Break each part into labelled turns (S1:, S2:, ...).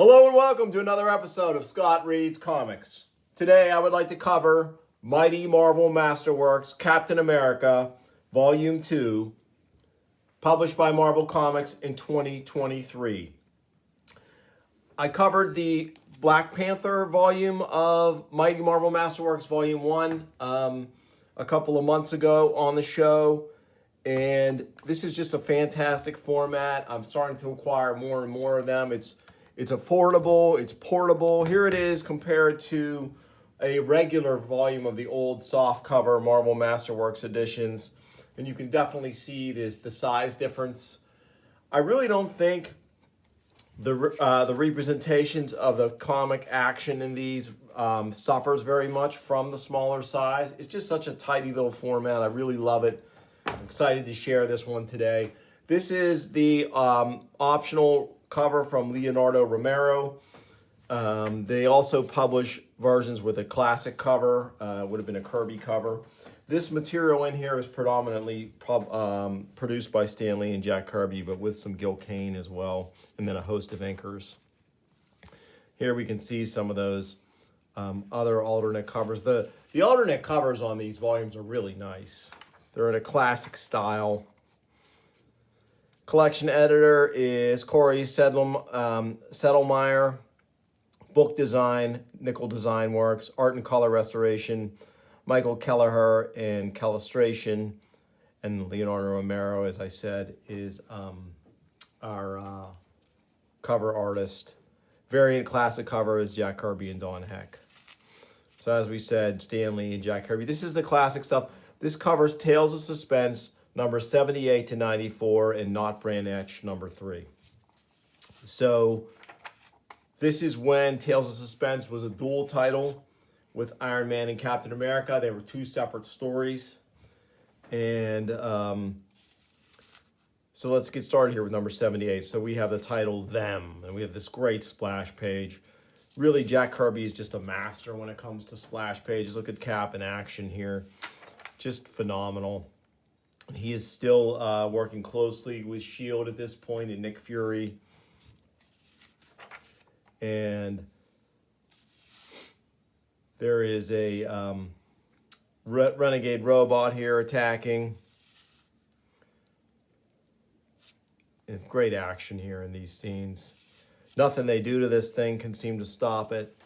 S1: Hello and welcome to another episode of Scott Reads Comics. Today I would like to cover Mighty Marvel Masterworks Captain America Volume 2, published by Marvel Comics in 2023. I covered the Black Panther volume of Mighty Marvel Masterworks Volume 1 a couple of months ago on the show. And this is just a fantastic format. I'm starting to acquire more and more of them. It's affordable, it's portable. Here it is compared to a regular volume of the old softcover Marvel Masterworks editions. And you can definitely see the size difference. I really don't think the representations of the comic action in these suffers very much from the smaller size. It's just such a tidy little format. I really love it. I'm excited to share this one today. This is the optional cover from Leonardo Romero. They also publish versions with a classic cover, would have been a Kirby cover. This material in here is predominantly produced by Stan Lee and Jack Kirby, but with some Gil Kane as well, and then a host of inkers. Here we can see some of those other alternate covers. The alternate covers on these volumes are really nice. They're in a classic style. Collection editor is Corey Settlemyer. Book design, Nickel Design Works. Art and color restoration, Michael Kelleher and Kellustration. And Leonardo Romero, as I said, is our cover artist. Variant classic cover is Jack Kirby and Don Heck. So as we said, Stan Lee and Jack Kirby. This is the classic stuff. This covers Tales of Suspense, number 78 to 94, and Not Brand Etch, number 3. So this is when Tales of Suspense was a dual title with Iron Man and Captain America. They were two separate stories. And so let's get started here with number 78. So we have the title, Them, and we have this great splash page. Really, Jack Kirby is just a master when it comes to splash pages. Look at Cap in action here. Just phenomenal. He is still working closely with S.H.I.E.L.D. at this point and Nick Fury. And there is a renegade robot here attacking. And great action here in these scenes. Nothing they do to this thing can seem to stop it.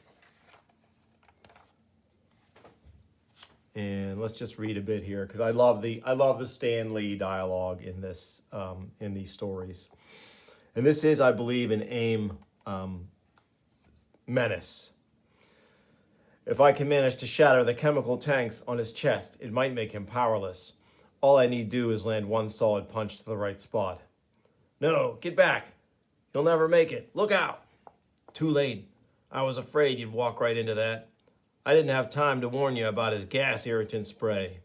S1: And let's just read a bit here because I love the Stan Lee dialogue in this in these stories. And this is, I believe, an AIM menace. If I can manage to shatter the chemical tanks on his chest, it might make him powerless. All I need do is land one solid punch to the right spot. No, get back. You'll never make it. Look out. Too late. I was afraid you'd walk right into that. I didn't have time to warn you about his gas irritant spray.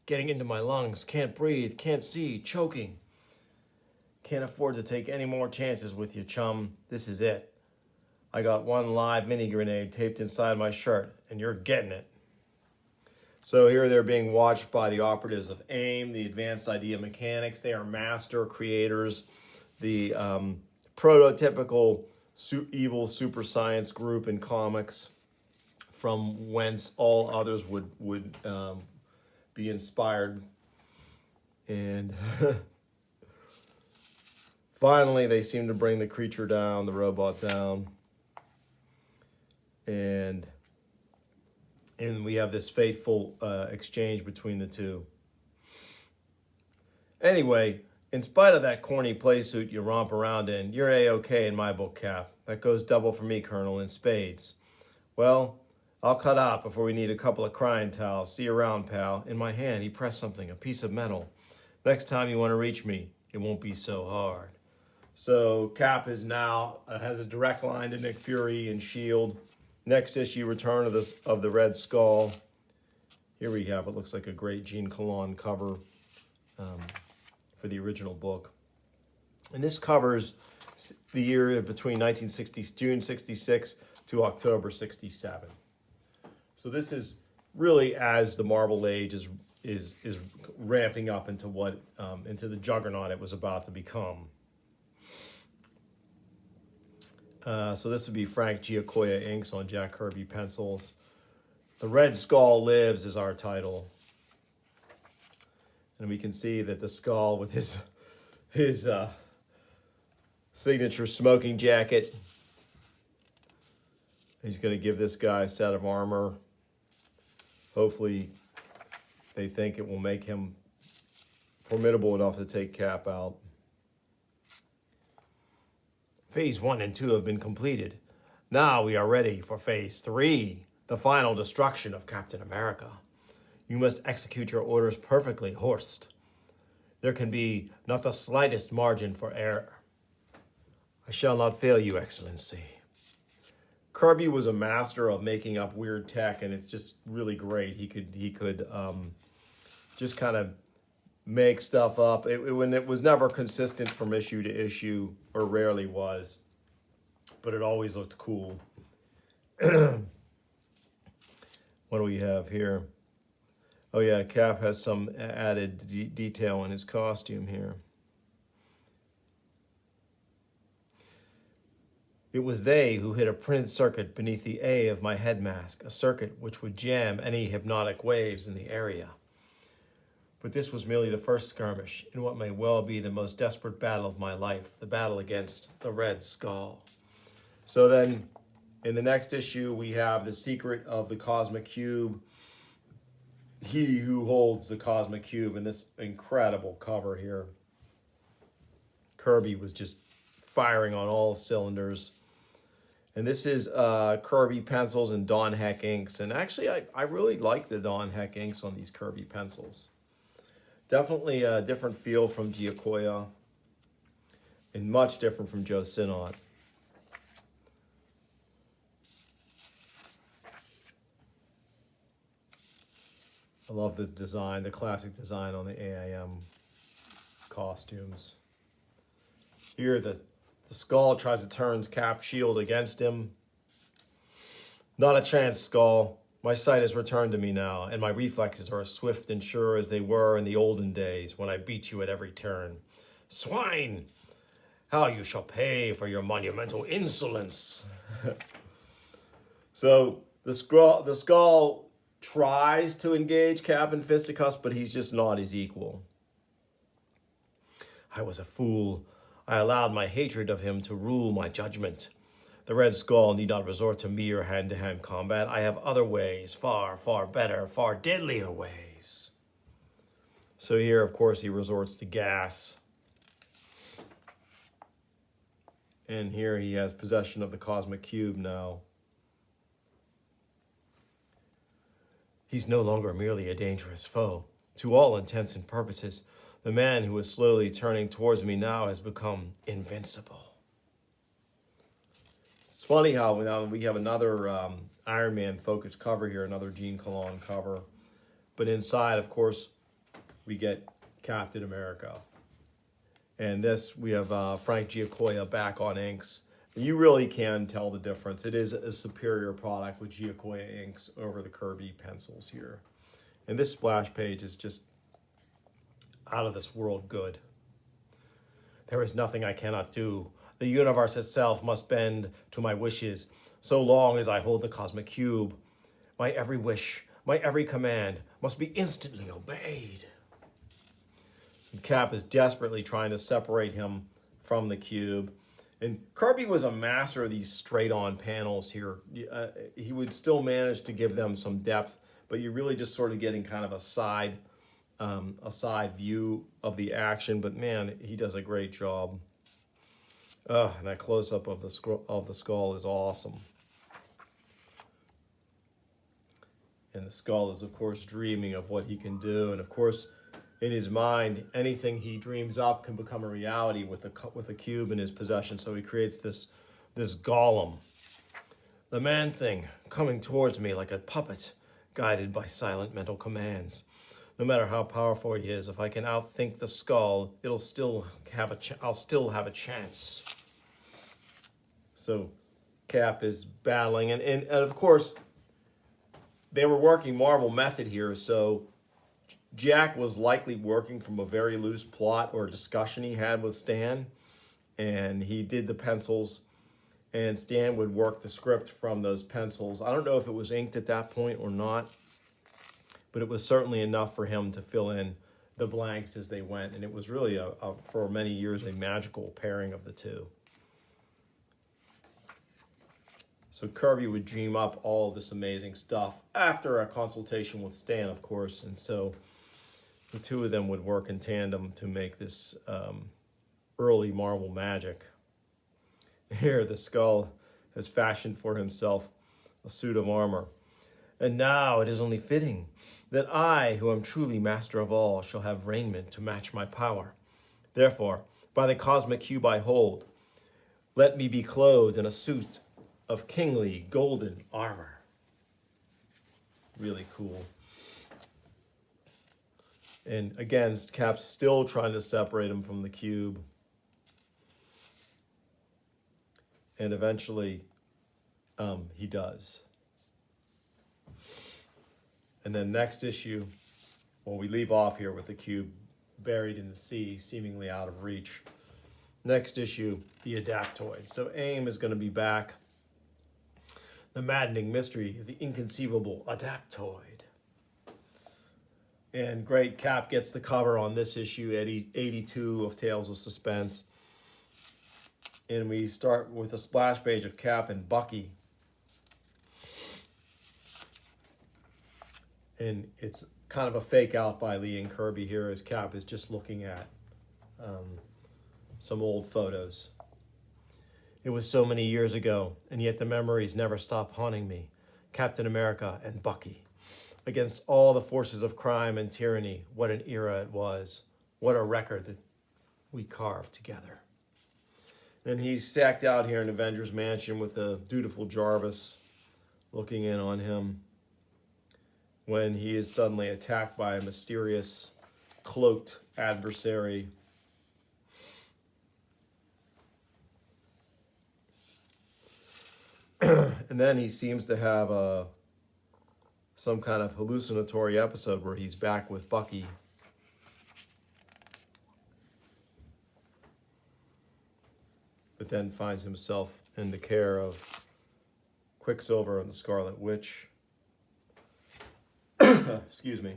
S1: Getting into my lungs, can't breathe, can't see, choking. Can't afford to take any more chances with you, chum. This is it. I got one live mini grenade taped inside my shirt, and you're getting it. So here they're being watched by the operatives of AIM, the Advanced Idea Mechanics. They are master creators, the prototypical evil super science group in comics, from whence all others would be inspired. And finally, they seem to bring the creature down, the robot down. And we have this fateful exchange between the two. Anyway, in spite of that corny playsuit you romp around in, you're A-OK in my book, Cap. That goes double for me, Colonel, in spades. Well, I'll cut out before we need a couple of crying towels. See you around, pal. In my hand, he pressed something, a piece of metal. Next time you want to reach me, it won't be so hard. So Cap is now has a direct line to Nick Fury and S.H.I.E.L.D. Next issue, Return of the Red Skull. Here we have what looks like a great Gene Colan cover for the original book. And this covers the year between June 66 to October 67. So this is really as the Marvel Age is ramping up into into the juggernaut it was about to become. So this would be Frank Giacoia inks on Jack Kirby pencils. The Red Skull Lives is our title. And we can see that the skull with his signature smoking jacket. He's going to give this guy a set of armor. Hopefully they think it will make him formidable enough to take Cap out. Phase 1 and 2 have been completed. Now we are ready for Phase 3, the final destruction of Captain America. You must execute your orders perfectly, Horst. There can be not the slightest margin for error. I shall not fail you, Excellency. Kirby was a master of making up weird tech, and it's just really great. He could just kind of make stuff up. When it was never consistent from issue to issue, or rarely was, but it always looked cool. What do we have here? Oh yeah, Cap has some added detail in his costume here. It was they who hit a printed circuit beneath the A of my head mask, a circuit which would jam any hypnotic waves in the area. But this was merely the first skirmish in what may well be the most desperate battle of my life, the battle against the Red Skull. So then, in the next issue, we have the secret of the Cosmic Cube. He who holds the Cosmic Cube in this incredible cover here. Kirby was just firing on all cylinders. And this is Kirby pencils and Don Heck inks. And actually, I really like the Don Heck inks on these Kirby pencils. Definitely a different feel from Giacoia. And much different from Joe Sinnott. I love the design, the classic design on the AIM costumes. Here, the Skull tries to turn Cap's shield against him. Not a chance, Skull. My sight has returned to me now, and my reflexes are as swift and sure as they were in the olden days when I beat you at every turn. Swine! How you shall pay for your monumental insolence. So the Skull tries to engage Cap in fisticuffs, but he's just not his equal. I was a fool. I allowed my hatred of him to rule my judgment. The Red Skull need not resort to mere hand-to-hand combat. I have other ways, far, far better, far deadlier ways. So here, of course, he resorts to gas. And here he has possession of the Cosmic Cube now. He's no longer merely a dangerous foe. To all intents and purposes, the man who is slowly turning towards me now has become invincible. It's funny how now we have another Iron Man focused cover here, another Gene Colan cover. But inside, of course, we get Captain America. And this, we have Frank Giacoia back on inks. You really can tell the difference. It is a superior product with Giacoia inks over the Kirby pencils here. And this splash page is just out of this world good. There is nothing I cannot do. The universe itself must bend to my wishes, so long as I hold the Cosmic Cube. My every wish, my every command must be instantly obeyed. And Cap is desperately trying to separate him from the cube. And Kirby was a master of these straight-on panels here. He would still manage to give them some depth, but you're really just sort of getting kind of a side view of the action. But man, he does a great job. And that close-up of the skull is awesome. And the Skull is, of course, dreaming of what he can do. And of course, in his mind, anything he dreams up can become a reality with a cube in his possession. So he creates this golem, the man thing, coming towards me like a puppet, guided by silent mental commands. No matter how powerful he is, if I can outthink the Skull, I'll still have a chance. So Cap is battling, and of course, they were working Marvel method here, so Jack was likely working from a very loose plot or discussion he had with Stan, and he did the pencils and Stan would work the script from those pencils. I don't know if it was inked at that point or not, but it was certainly enough for him to fill in the blanks as they went, and it was really, for many years, a magical pairing of the two. So Kirby would dream up all of this amazing stuff after a consultation with Stan, of course, and so the two of them would work in tandem to make this early Marvel magic. Here, the Skull has fashioned for himself a suit of armor. And now it is only fitting that I, who am truly master of all, shall have raiment to match my power. Therefore, by the cosmic cube I hold, let me be clothed in a suit of kingly golden armor. Really cool. And again, Cap's still trying to separate him from the cube. And eventually, he does. And then next issue, well, we leave off here with the cube buried in the sea, seemingly out of reach. Next issue, the Adaptoid. So AIM is going to be back. The maddening mystery, the inconceivable Adaptoid. And great, Cap gets the cover on this issue, 82 of Tales of Suspense. And we start with a splash page of Cap and Bucky. And it's kind of a fake out by Lee and Kirby here as Cap is just looking at some old photos. It was so many years ago, and yet the memories never stop haunting me. Captain America and Bucky. Against all the forces of crime and tyranny, what an era it was. What a record that we carved together. And he's sacked out here in Avengers Mansion with a dutiful Jarvis looking in on him when he is suddenly attacked by a mysterious, cloaked adversary. And then he seems to have some kind of hallucinatory episode where he's back with Bucky. But then finds himself in the care of Quicksilver and the Scarlet Witch. Excuse me.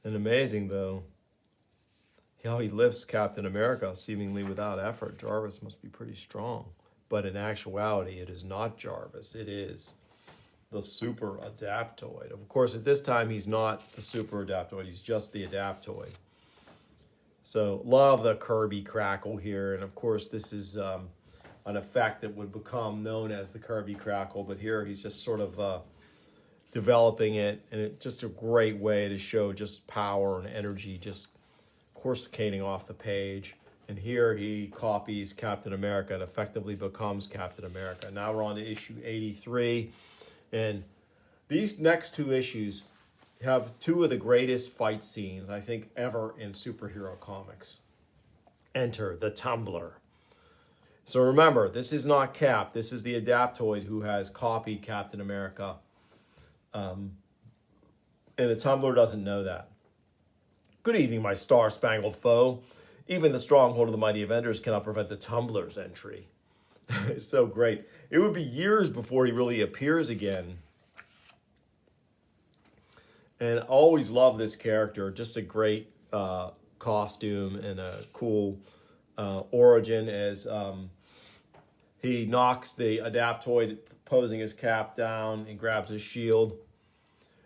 S1: And amazing, though, how he lifts Captain America seemingly without effort. Jarvis must be pretty strong. But in actuality, it is not Jarvis. It is the Super Adaptoid. Of course, at this time, he's not the Super Adaptoid. He's just the Adaptoid. So love the Kirby crackle here. And of course, this is an effect that would become known as the Kirby crackle. But here he's just sort of developing it. And it's just a great way to show just power and energy just coruscating off the page. And here he copies Captain America and effectively becomes Captain America. Now we're on to issue 83. And these next two issues have two of the greatest fight scenes, I think, ever in superhero comics. Enter the Tumbler. So remember, this is not Cap. This is the Adaptoid who has copied Captain America. And the Tumbler doesn't know that. Good evening, my star-spangled foe. Even the stronghold of the mighty Avengers cannot prevent the Tumbler's entry. It's so great. It would be years before he really appears again. And I always love this character. Just a great costume and a cool origin as he knocks the Adaptoid posing his Cap down and grabs his shield.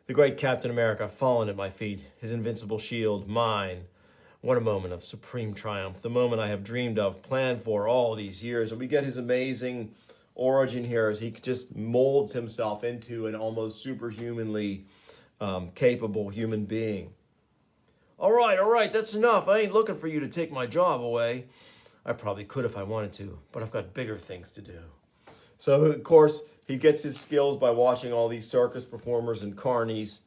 S1: The great Captain America fallen at my feet, his invincible shield, mine. What a moment of supreme triumph, the moment I have dreamed of, planned for all these years. And we get his amazing origin here as he just molds himself into an almost superhumanly capable human being. All right, that's enough. I ain't looking for you to take my job away. I probably could if I wanted to, but I've got bigger things to do. So, of course, he gets his skills by watching all these circus performers and carnies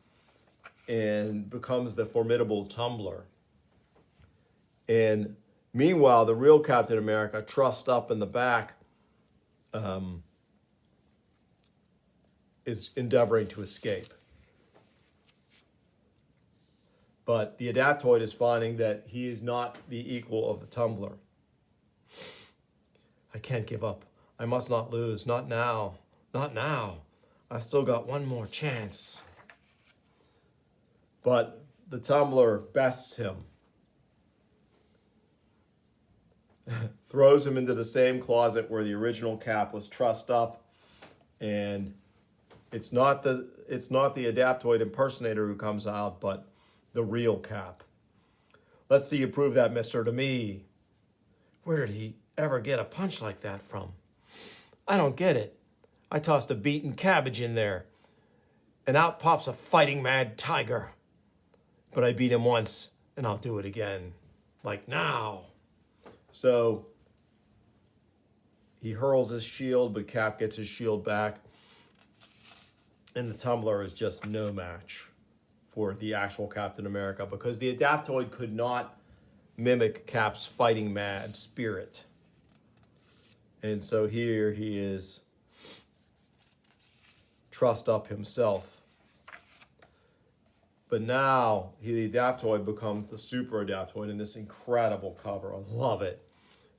S1: and becomes the formidable Tumbler. And meanwhile, the real Captain America, trussed up in the back, is endeavoring to escape. But the Adaptoid is finding that he is not the equal of the Tumbler. I can't give up. I must not lose. Not now. Not now. I've still got one more chance. But the Tumbler bests him. Throws him into the same closet where the original Cap was trussed up. And it's not the Adaptoid impersonator who comes out, but the real Cap. Let's see you prove that, mister, to me. Where did he ever get a punch like that from? I don't get it. I tossed a beaten cabbage in there, and out pops a fighting mad tiger. But I beat him once, and I'll do it again. Like now. So he hurls his shield, but Cap gets his shield back. And the Tumbler is just no match for the actual Captain America, because the Adaptoid could not mimic Cap's fighting mad spirit. And so here he is trussed up himself. But now the Adaptoid becomes the Super Adaptoid in this incredible cover. I love it.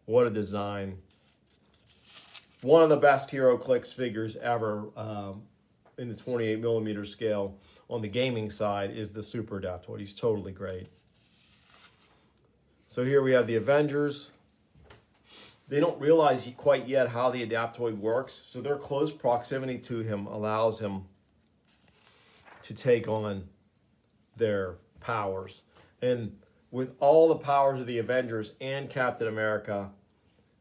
S1: What a design. One of the best HeroClix figures ever in the 28mm scale on the gaming side is the Super Adaptoid. He's totally great. So here we have the Avengers. They don't realize quite yet how the Adaptoid works, so their close proximity to him allows him to take on their powers. And with all the powers of the Avengers and Captain America,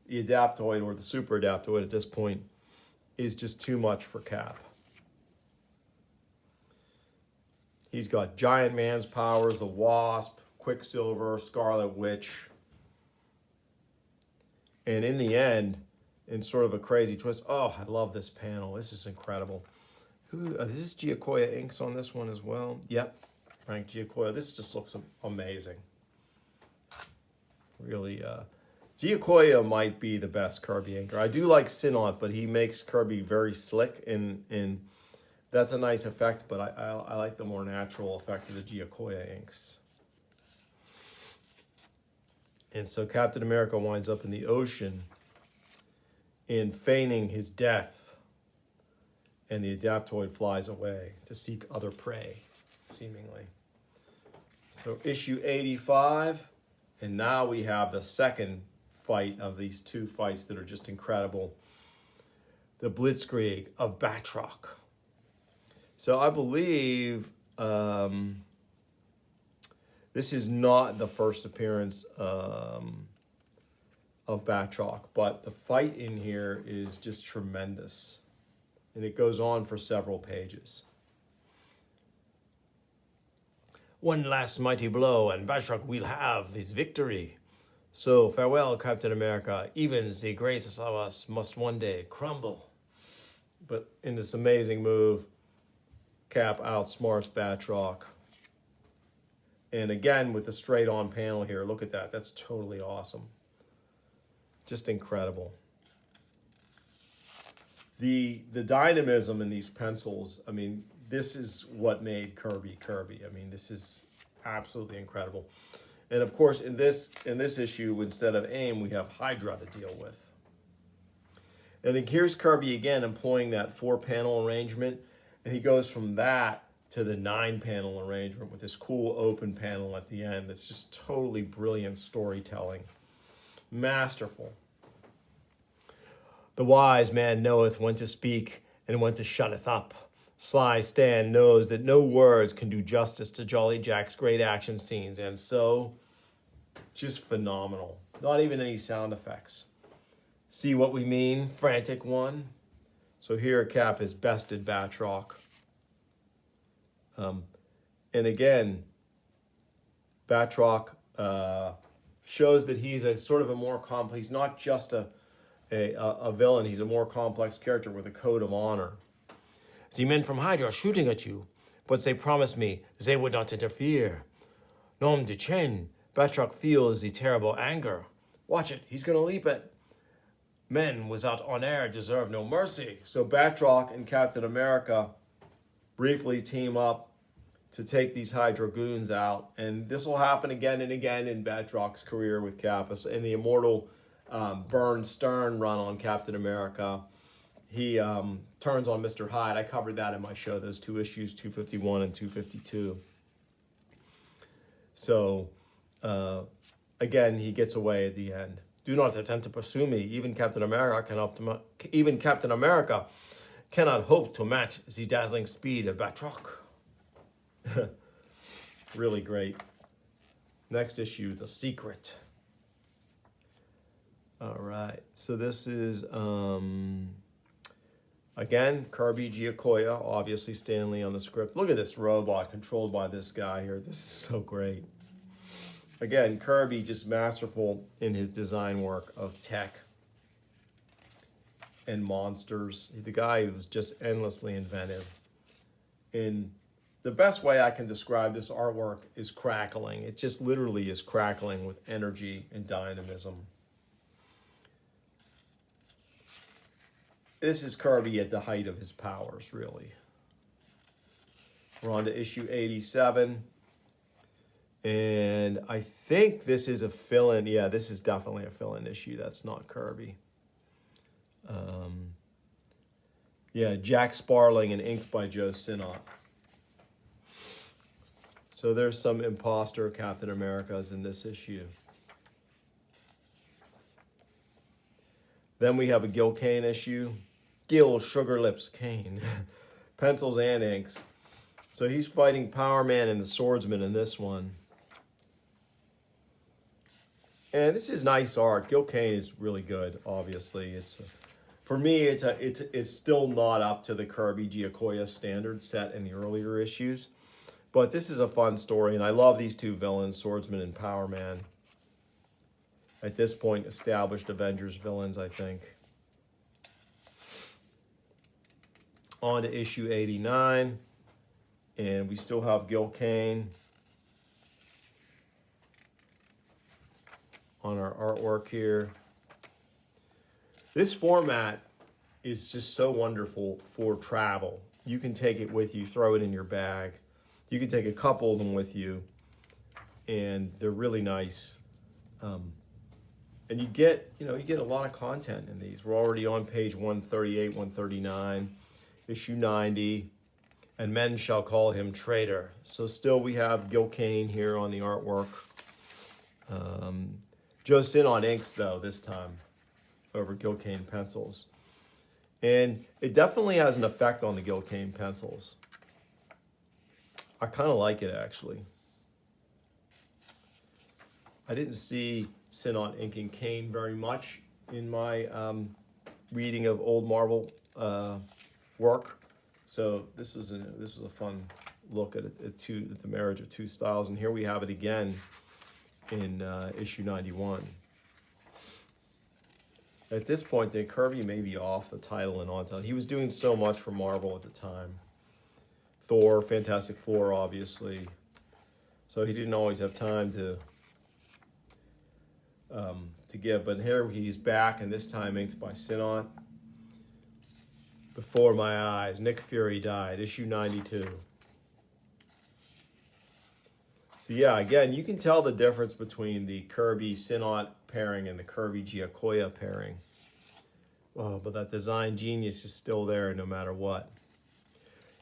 S1: the Adaptoid, or the Super Adaptoid at this point, is just too much for Cap. He's got Giant Man's powers, the Wasp, Quicksilver, Scarlet Witch. And in the end, in sort of a crazy twist, oh, I love this panel. This is incredible. Is this Giacoya inks on this one as well? Yep, Frank Giacoya. This just looks amazing. Really, Giacoya might be the best Kirby inker. I do like Sinnot, but he makes Kirby very slick, and that's a nice effect, but I like the more natural effect of the Giacoya inks. And so Captain America winds up in the ocean in feigning his death, and the Adaptoid flies away to seek other prey, seemingly. So issue 85, and now we have the second fight of these two fights that are just incredible. The Blitzkrieg of Batroc. So I believe this is not the first appearance of Batroc, but the fight in here is just tremendous. And it goes on for several pages. One last mighty blow, and Batroc will have his victory. So farewell, Captain America. Even the greatest of us must one day crumble. But in this amazing move, Cap outsmarts Batroc. And again, with the straight-on panel here, look at that. That's totally awesome. Just incredible. The dynamism in these pencils, I mean, this is what made Kirby Kirby. I mean, this is absolutely incredible. And of course, in this issue, instead of AIM, we have Hydra to deal with. And here's Kirby again employing that 4-panel arrangement, and he goes from that to the 9-panel arrangement with this cool open panel at the end. That's just totally brilliant storytelling. Masterful. The wise man knoweth when to speak and when to shutteth up. Sly Stan knows that no words can do justice to Jolly Jack's great action scenes, and so, just phenomenal. Not even any sound effects. See what we mean, Frantic One? So here Cap has bested Batroc. And again, Batroc shows that he's a sort of a more complex, he's not just a villain, he's a more complex character with a code of honor. The men from Hydra are shooting at you, but they promised me they would not interfere. Nom de Chen, Batroc feels the terrible anger. Watch it, he's going to leap it. Men without honor deserve no mercy. So Batroc and Captain America briefly team up to take these Hydra goons out. And this will happen again and again in Batroc's career with Cap. In the immortal Burn Stern run on Captain America, he turns on Mr. Hyde. I covered that in my show, those two issues, 251 and 252. So, again, he gets away at the end. Do not attempt to pursue me. Even Captain America cannot hope to match the dazzling speed of Batroc. Really great. Next issue, The Secret. All right. So this is, again, Kirby Giacoya, obviously Stan Lee on the script. Look at this robot controlled by this guy here. This is so great. Again, Kirby just masterful in his design work of tech and monsters. The guy was just endlessly inventive. And the best way I can describe this artwork is crackling. It just literally is crackling with energy and dynamism. This is Kirby at the height of his powers, really. We're on to issue 87. And I think this is a fill-in. Yeah, this is definitely a fill-in issue. That's not Kirby. Yeah, Jack Sparling and inked by Joe Sinnott. So there's some imposter Captain Americas in this issue. Then we have a Gil Kane issue. Gil Sugar Lips Kane. Pencils and inks. So he's fighting Power Man and the Swordsman in this one. And this is nice art. Gil Kane is really good, obviously. For me, it's still not up to the Kirby Giacoya standard set in the earlier issues. But this is a fun story, and I love these two villains, Swordsman and Power Man. At this point, established Avengers villains, I think. On to issue 89. And we still have Gil Kane on our artwork here. This format is just so wonderful for travel. You can take it with you, throw it in your bag. You can take a couple of them with you, and they're really nice. And you get a lot of content in these. We're already on page 138, 139, issue 90. And men shall call him traitor. So still we have Gil Kane here on the artwork. Joe Sinnott inks, though, this time, over Gil Kane pencils. And it definitely has an effect on the Gil Kane pencils. I kind of like it, actually. I didn't see Sinnott inking Kane very much in my reading of old Marvel work. So this was a fun look at the marriage of two styles, and here we have it again in issue 91. At this point, Kirby may be off the title and on title. He was doing so much for Marvel at the time. Thor, Fantastic Four, obviously. So he didn't always have time to give. But here he's back, and this time inked by Sinnott. Before my eyes, Nick Fury died, issue 92. So yeah, again, you can tell the difference between the Kirby Sinnott pairing and the Kirby Giacoya pairing. Oh, but that design genius is still there no matter what.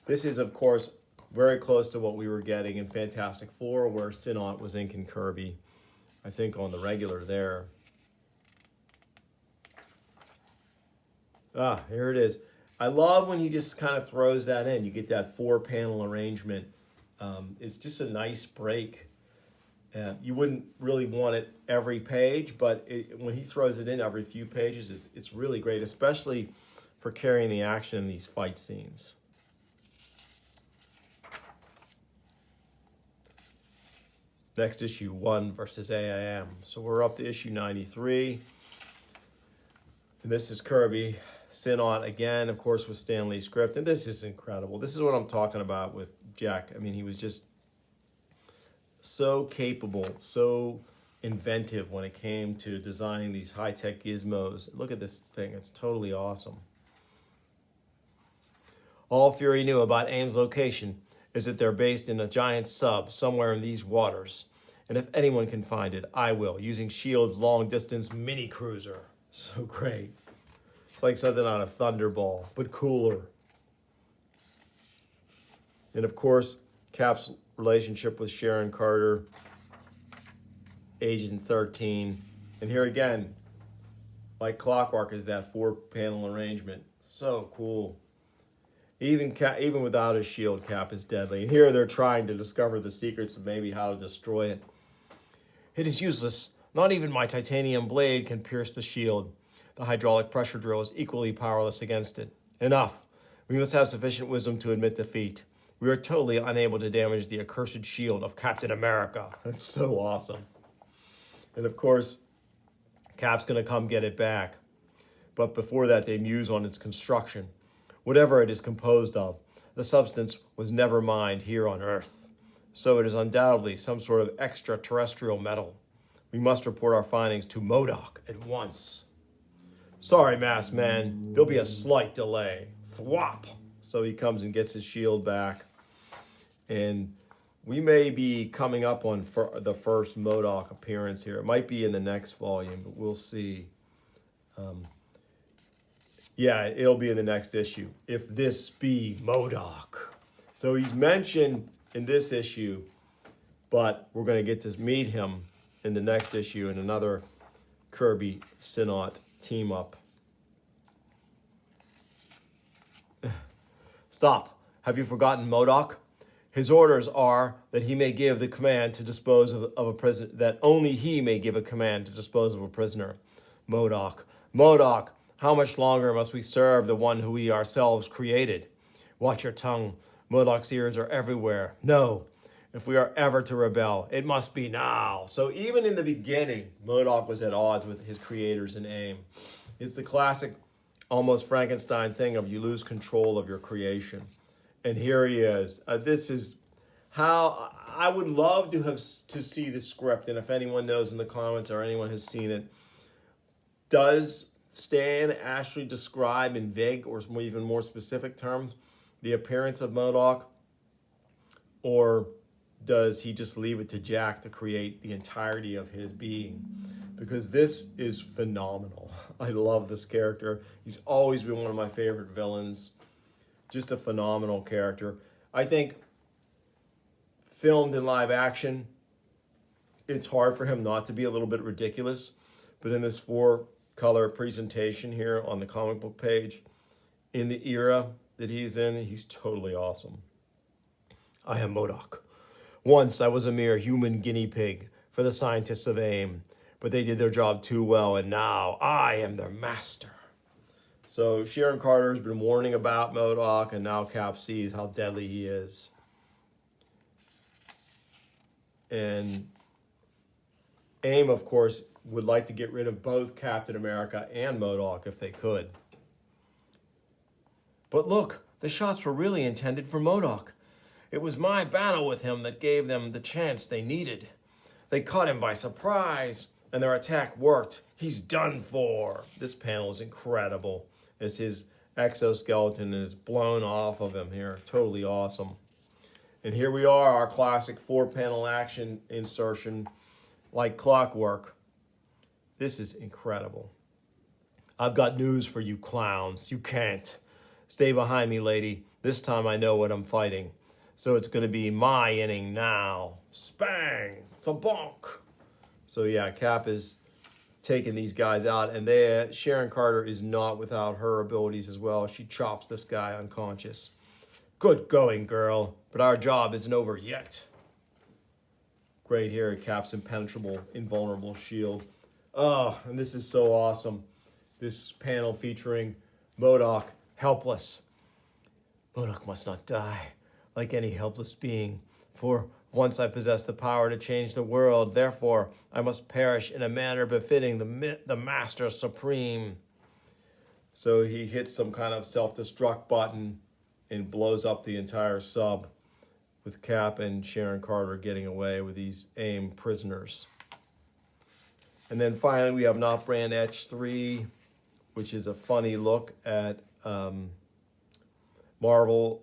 S1: This is, of course, very close to what we were getting in Fantastic Four, where Sinnott was inking Kirby, I think, on the regular there. Ah, here it is. I love when he just kind of throws that in. You get that 4-panel arrangement. It's just a nice break. You wouldn't really want it every page, but when he throws it in every few pages, it's really great, especially for carrying the action in these fight scenes. Next issue, 1 versus AIM. So we're up to issue 93. And this is Kirby. Sinnott again, of course, with Stan Lee's script. And this is incredible. This is what I'm talking about with Jack. I mean, he was just so capable, so inventive when it came to designing these high-tech gizmos. Look at this thing. It's totally awesome. All Fury knew about AIM's location is that they're based in a giant sub somewhere in these waters. And if anyone can find it, I will, using S.H.I.E.L.D.'s long-distance mini-cruiser. So great. It's like something on a Thunderball, but cooler. And of course, Cap's relationship with Sharon Carter, Agent 13. And here again, like clockwork, is that 4-panel arrangement. So cool. Even without a shield, Cap is deadly. And here they're trying to discover the secrets of maybe how to destroy it. It is useless. Not even my titanium blade can pierce the shield. The hydraulic pressure drill is equally powerless against it. Enough. We must have sufficient wisdom to admit defeat. We are totally unable to damage the accursed shield of Captain America. That's so awesome. And of course, Cap's going to come get it back. But before that, they muse on its construction. Whatever it is composed of, the substance was never mined here on Earth. So it is undoubtedly some sort of extraterrestrial metal. We must report our findings to MODOK at once. Sorry, Masked Man, there'll be a slight delay. Thwop! So he comes and gets his shield back. And we may be coming up on the first MODOK appearance here. It might be in the next volume, but we'll see. Yeah, it'll be in the next issue. If this be MODOK. So he's mentioned in this issue, but we're going to get to meet him in the next issue in another Kirby Sinnott team up. Stop. Have you forgotten MODOK? His orders are that he may give the command to dispose of a prisoner, that only he may give a command to dispose of a prisoner. MODOK. MODOK. How much longer must we serve the one who we ourselves created? Watch your tongue. MODOK's ears are everywhere. No, if we are ever to rebel, it must be now. So even in the beginning, MODOK was at odds with his creators in AIM. It's the classic, almost Frankenstein thing of you lose control of your creation. And here he is. This is how I would love to see the script. And if anyone knows in the comments or anyone has seen it, does Stan actually describe in vague or even more specific terms the appearance of MODOK? Or does he just leave it to Jack to create the entirety of his being? Because this is phenomenal. I love this character. He's always been one of my favorite villains. Just a phenomenal character. I think filmed in live action, it's hard for him not to be a little bit ridiculous. But in this 4-color presentation here on the comic book page, in the era that he's in, he's totally awesome. I am MODOK. Once I was a mere human guinea pig for the scientists of AIM, but they did their job too well, and now I am their master. So Sharon Carter has been warning about MODOK, and now Cap sees how deadly he is. And AIM, of course, would like to get rid of both Captain America and MODOK if they could. But look, the shots were really intended for MODOK. It was my battle with him that gave them the chance they needed. They caught him by surprise, and their attack worked. He's done for. This panel is incredible as his exoskeleton is blown off of him here. Totally awesome. And here we are, our classic 4-panel action insertion, like clockwork. This is incredible. I've got news for you clowns. You can't. Stay behind me, lady. This time I know what I'm fighting. So it's going to be my inning now. Spang! Thebonk! So yeah, Cap is taking these guys out, and Sharon Carter is not without her abilities as well. She chops this guy unconscious. Good going, girl, but our job isn't over yet. Great here, Cap's impenetrable, invulnerable shield. Oh, and this is so awesome. This panel featuring MODOK, helpless. MODOK must not die like any helpless being, for once I possess the power to change the world, therefore I must perish in a manner befitting the Master Supreme. So he hits some kind of self-destruct button and blows up the entire sub, with Cap and Sharon Carter getting away with these AIM prisoners. And then finally we have Not Brand Etch 3, which is a funny look at Marvel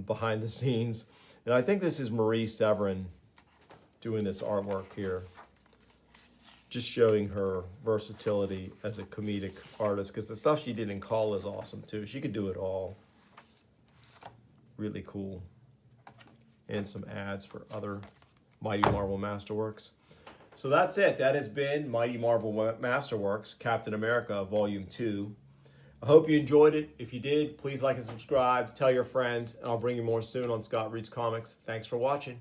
S1: behind the scenes. And I think this is Marie Severin doing this artwork here. Just showing her versatility as a comedic artist, because the stuff she did in Call is awesome too. She could do it all. Really cool. And some ads for other Mighty Marvel Masterworks. So that's it. That has been Mighty Marvel Masterworks, Captain America, Volume 2. I hope you enjoyed it. If you did, please like and subscribe. Tell your friends, and I'll bring you more soon on Scott Reads Comics. Thanks for watching.